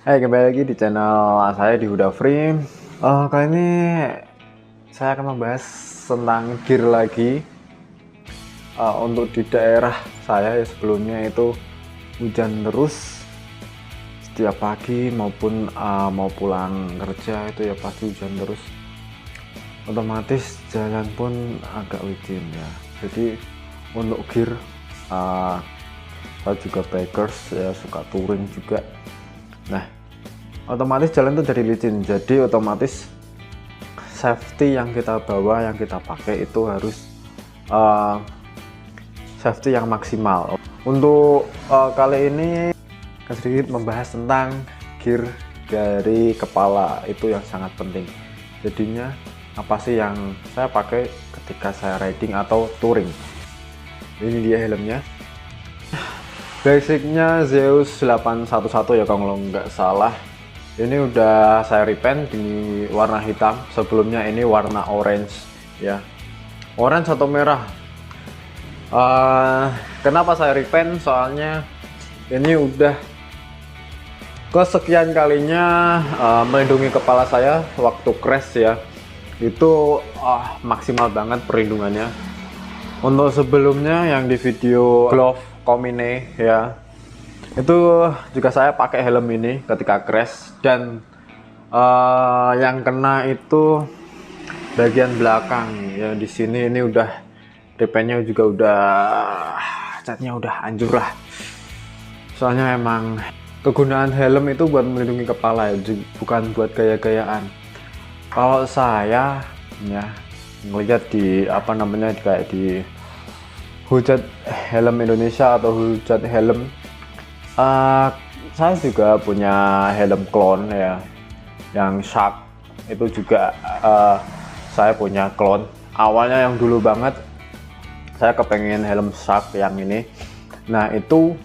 Hai, kembali lagi di channel saya di Huda Free. Kali ini saya akan membahas tentang gear lagi. Untuk di daerah saya ya, sebelumnya itu hujan terus setiap pagi maupun mau pulang kerja itu ya pasti hujan terus. Otomatis jalan pun agak licin ya. Jadi untuk gear saya juga bikers ya, suka touring juga. Nah, otomatis jalan itu jadi licin, jadi otomatis safety yang kita bawa, yang kita pakai itu harus safety yang maksimal. Untuk kali ini sedikit membahas tentang gear dari kepala, itu yang sangat penting. Jadinya apa sih yang saya pakai ketika saya riding atau touring. Ini dia helmnya. Basicnya Zeus 811 ya kalau nggak salah. Ini udah saya repaint di warna hitam. Sebelumnya ini warna orange ya, orange atau merah. Kenapa saya repaint? Soalnya ini udah kesekian kalinya melindungi kepala saya waktu crash ya. Itu maksimal banget perlindungannya. Untuk sebelumnya yang di video glove Komine ya, itu juga saya pakai helm ini ketika crash, dan yang kena itu bagian belakang ya. Di sini ini udah depannya juga udah catnya udah hancur lah. Soalnya emang kegunaan helm itu buat melindungi kepala ya, bukan buat gaya-gayaan. Kalau saya ya ngelihat di apa namanya kayak di Hujat Helm Indonesia atau Hujat Helm, saya juga punya helm clone ya, yang Shark. Itu juga saya punya clone. Awalnya yang dulu banget saya kepengen helm Shark yang ini. Nah itu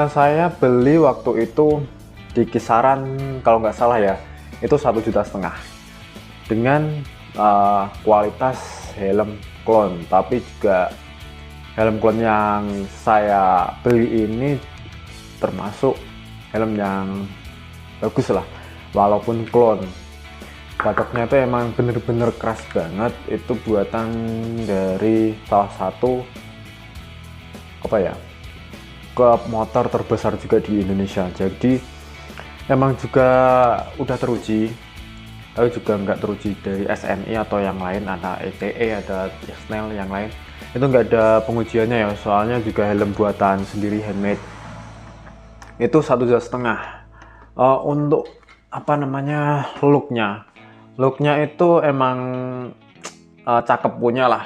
saya beli waktu itu di kisaran kalau nggak salah ya itu 1,5 juta dengan kualitas helm clone. Tapi juga helm clone yang saya beli ini termasuk helm yang bagus lah, walaupun clone. Batoknya itu emang bener-bener keras banget. Itu buatan dari salah satu apa ya, klub motor terbesar juga di Indonesia. Jadi emang juga udah teruji. Tapi juga nggak teruji dari SNI atau yang lain, ada ETE, ada Snell yang lain. Itu nggak ada pengujiannya ya, soalnya juga helm buatan sendiri, handmade. Itu 1,5 juta. Untuk apa namanya, looknya itu emang cakep punya lah,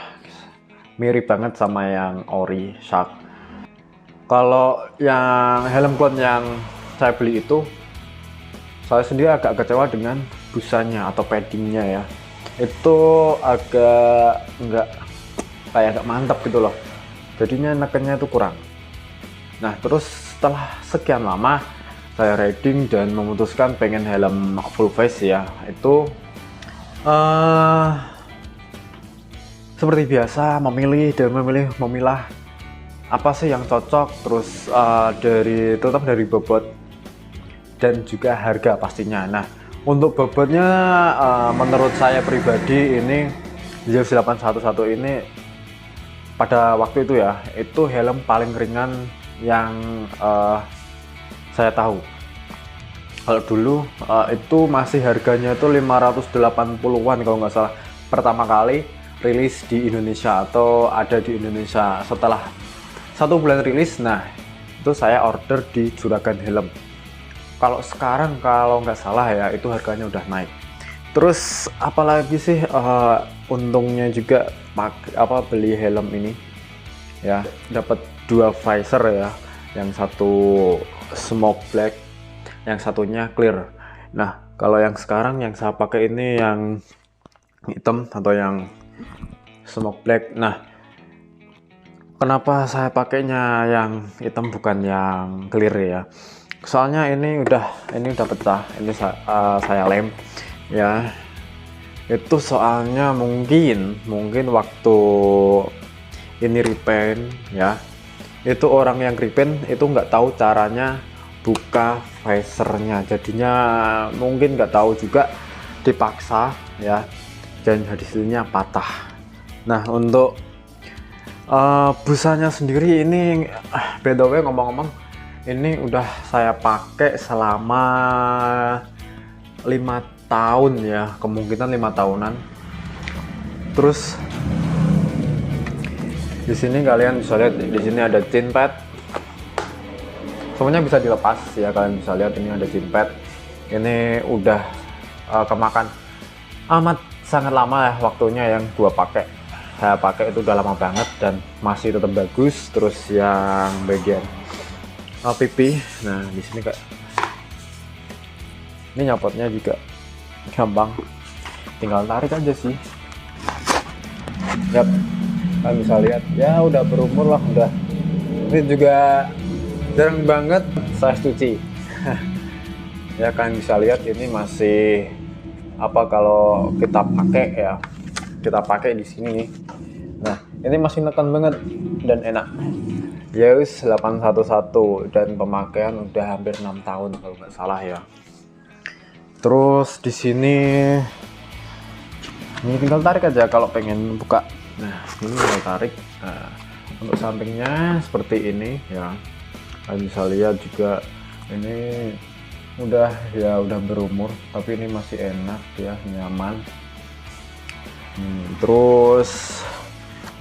mirip banget sama yang ori Shark. Kalau yang helm clone yang saya beli itu, saya sendiri agak kecewa dengan busanya atau paddingnya ya. Itu agak nggak mantap gitu loh, jadinya nekennya itu kurang. Nah terus setelah sekian lama saya riding dan memutuskan pengen helm full face ya, itu seperti biasa memilah apa sih yang cocok. Terus terutama dari bobot dan juga harga pastinya. Nah untuk bobotnya menurut saya pribadi ini Zeus 811 ini pada waktu itu ya, itu helm paling ringan yang saya tahu. Kalau dulu itu masih harganya itu 580-an kalau nggak salah, pertama kali rilis di Indonesia atau ada di Indonesia. Setelah 1 bulan rilis, nah itu saya order di Juragan Helm. Kalau sekarang kalau nggak salah ya itu harganya udah naik. Terus apalagi sih untungnya juga beli helm ini ya, dapat 2 visor ya, yang satu smoke black, yang satunya clear. Nah kalau yang sekarang yang saya pakai ini yang hitam atau yang smoke black. Nah kenapa saya pakainya yang hitam bukan yang clear ya, soalnya ini udah pecah. Ini saya lem ya, itu soalnya mungkin waktu ini repaint ya, itu orang yang repaint itu nggak tahu caranya buka visornya, jadinya mungkin nggak tahu juga dipaksa ya, dan hasilnya patah. Nah untuk busanya sendiri ini by the way, ngomong-ngomong, ini udah saya pakai selama 5 tahun ya, kemungkinan 5 tahunan. Terus di sini kalian bisa lihat, di sini ada chin pad, semuanya bisa dilepas ya, kalian bisa lihat ini ada chin pad. Ini udah kemakan amat sangat lama ya waktunya yang saya pakai itu udah lama banget dan masih tetap bagus. Terus yang bagian pipi, nah di sini kayak ini nyopotnya juga gampang, tinggal tarik aja sih. Yap, kalian bisa lihat ya udah berumur lah, udah ini juga jarang banget saya cuci. Ya kalian bisa lihat ini masih kalau kita pakai ya, kita pakai di sini nih. Nah ini masih neken banget dan enak. Zeus 811 dan pemakaian udah hampir 6 tahun kalau nggak salah ya. Terus di sini ini tinggal tarik aja kalau pengen buka. Nah ini tinggal tarik. Nah, untuk sampingnya seperti ini ya, kalian bisa lihat juga ini udah berumur tapi ini masih enak ya, nyaman. Terus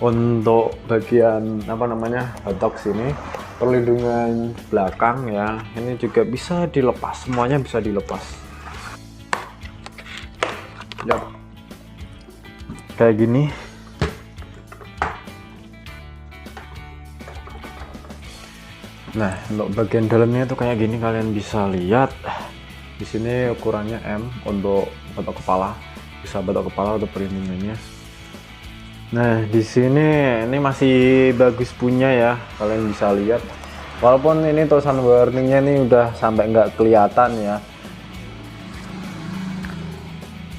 untuk bagian batok sini, perlindungan belakang ya, ini juga bisa dilepas, semuanya bisa dilepas ya, kayak gini. Nah untuk bagian dalamnya itu kayak gini, kalian bisa lihat di sini ukurannya M untuk batok kepala, bisa batok kepala atau perlindungannya. Nah di sini ini masih bagus punya ya, kalian bisa lihat walaupun ini tulisan warningnya ini udah sampai nggak kelihatan ya.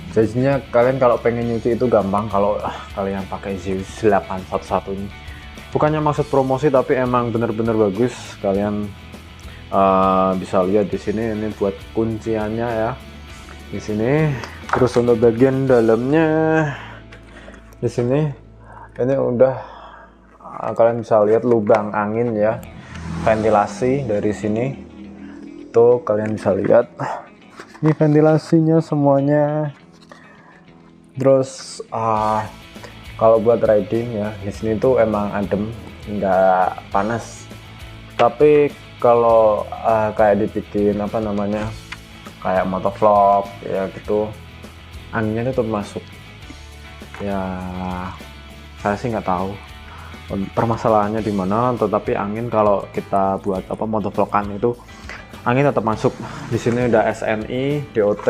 Jadinya kalian kalau pengen nyuci itu gampang kalau kalian pakai Zeus 811 ini. Bukannya maksud promosi tapi emang bener-bener bagus. Kalian bisa lihat di sini, ini buat kunciannya ya di sini. Terus untuk bagian dalamnya di sini, ini udah kalian bisa lihat lubang angin ya, ventilasi dari sini tuh kalian bisa lihat ini ventilasinya semuanya. Terus kalau buat riding ya di sini tuh emang adem, nggak panas. Tapi kalau kayak dibikin kayak motovlog ya gitu, anginnya itu masuk ya. Saya sih nggak tahu permasalahannya di mana, tetapi angin kalau kita buat motovlogan itu angin tetap masuk. Di sini udah SNI, DOT,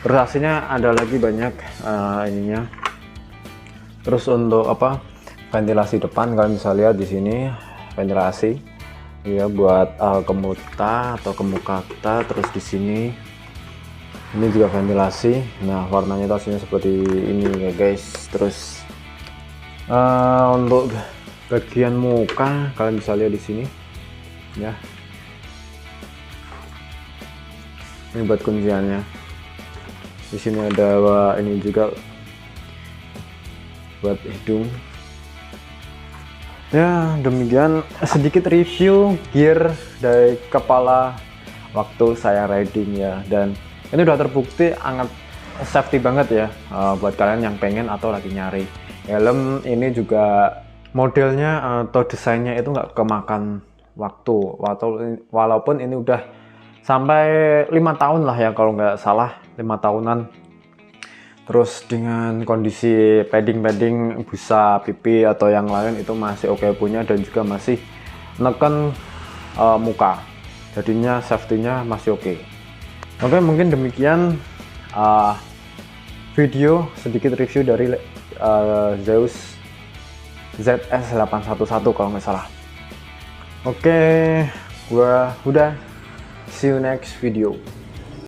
terus hasilnya ada lagi banyak ininya. Terus untuk ventilasi depan, kalian bisa lihat di sini ventilasi ya buat ke muka atau ke muka kita. Terus di sini ini juga ventilasi. Nah warnanya hasilnya seperti ini ya guys. Terus untuk bagian muka kalian bisa lihat di sini ya, ini buat kunciannya. Di sini ada ini juga buat hidung ya. Demikian sedikit review gear dari kepala waktu saya riding ya, dan ini udah terbukti sangat safety banget ya buat kalian yang pengen atau lagi nyari helm. Ini juga modelnya atau desainnya itu nggak kemakan waktu, walaupun ini udah sampai 5 tahun lah ya kalau nggak salah, 5 tahunan. Terus dengan kondisi padding busa, pipi atau yang lain itu masih oke punya, dan juga masih neken muka, jadinya safety-nya masih oke. Oke, mungkin demikian video sedikit review dari Zeus ZS811 kalau nggak salah. Oke, gua udah, see you next video.